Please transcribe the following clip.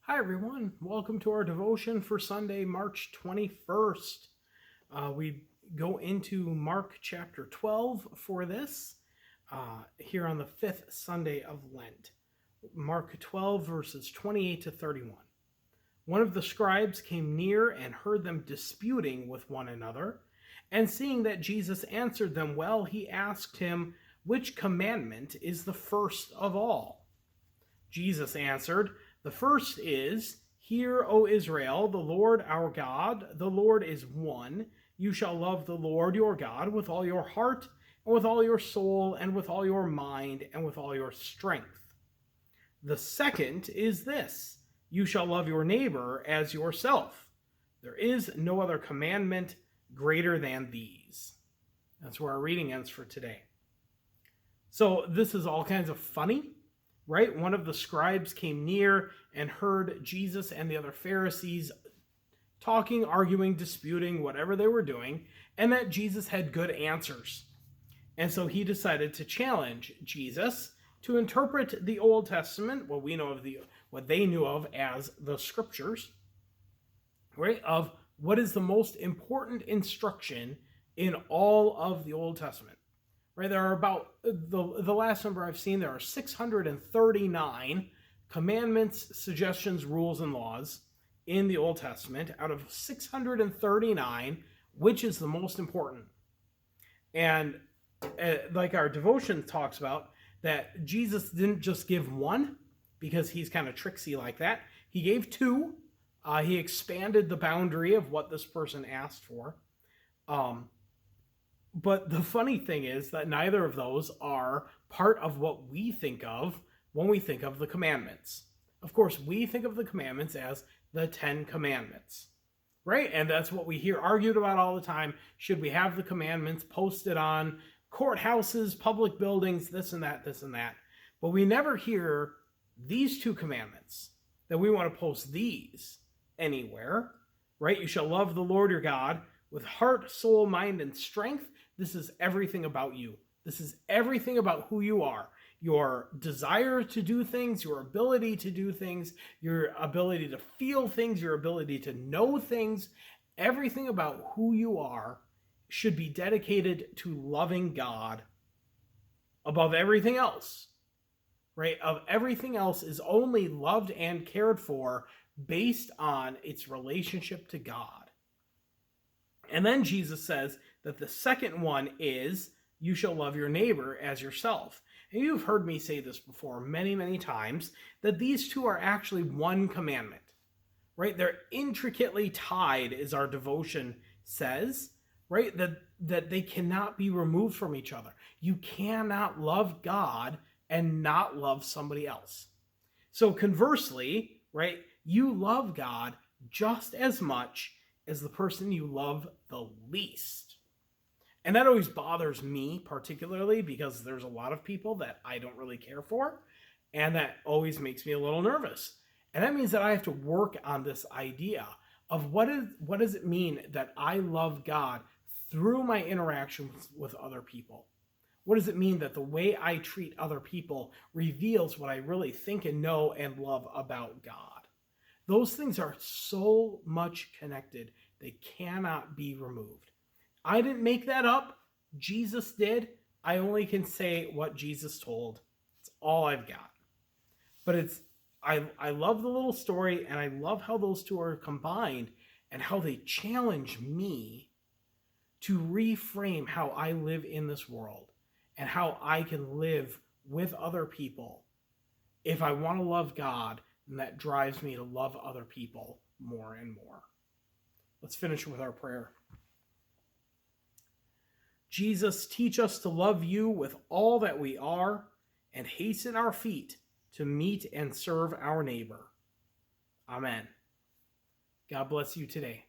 Hi, everyone. Welcome to our devotion for Sunday, March 21st. We go into Mark chapter 12 for this here on the fifth Sunday of Lent. Mark 12, verses 28 to 31. One of the scribes came near and heard them disputing with one another. And seeing that Jesus answered them well, he asked him, "Which commandment is the first of all?" Jesus answered, "The first is, 'Hear, O Israel, the Lord our God, the Lord is one. You shall love the Lord your God with all your heart, and with all your soul, and with all your mind, and with all your strength.' The second is this, 'You shall love your neighbor as yourself.' There is no other commandment greater than these." That's where our reading ends for today. So this is all kinds of funny, right? One of the scribes came near and heard Jesus and the other Pharisees talking, arguing, disputing, whatever they were doing, and that Jesus had good answers. And so he decided to challenge Jesus to interpret the Old Testament, what they knew of as the Scriptures, right? Of what is the most important instruction in all of the Old Testament. Right, there are about, the last number I've seen, there are 639 commandments, suggestions, rules, and laws in the Old Testament. Out of 639, which is the most important? And like our devotion talks about, that Jesus didn't just give one, because he's kind of tricksy like that. He gave two. He expanded the boundary of what this person asked for. But the funny thing is that neither of those are part of what we think of when we think of the commandments. Of course, we think of the commandments as the 10 Commandments, right? And that's what we hear argued about all the time. Should we have the commandments posted on courthouses, public buildings, this and that, this and that? But we never hear these two commandments, that we want to post these anywhere, right? You shall love the Lord your God with heart, soul, mind, and strength. This is everything about you. This is everything about who you are. Your desire to do things, your ability to do things, your ability to feel things, your ability to know things. Everything about who you are should be dedicated to loving God above everything else, right? Of everything else is only loved and cared for based on its relationship to God. And then Jesus says that the second one is, you shall love your neighbor as yourself. And you've heard me say this before many, many times, that these two are actually one commandment, right? They're intricately tied, as our devotion says, right? That they cannot be removed from each other. You cannot love God and not love somebody else. So conversely, right, you love God just as much as the person you love the least. And that always bothers me particularly, because there's a lot of people that I don't really care for, and that always makes me a little nervous. And that means that I have to work on this idea of what does it mean that I love God through my interactions with other people? What does it mean that the way I treat other people reveals what I really think and know and love about God? Those things are so much connected, they cannot be removed. I didn't make that up. Jesus did. I only can say what Jesus told. It's all I've got. But I love the little story, and I love how those two are combined and how they challenge me to reframe how I live in this world and how I can live with other people. If I want to love God, and that drives me to love other people more and more. Let's finish with our prayer. Jesus, teach us to love you with all that we are, and hasten our feet to meet and serve our neighbor. Amen. God bless you today.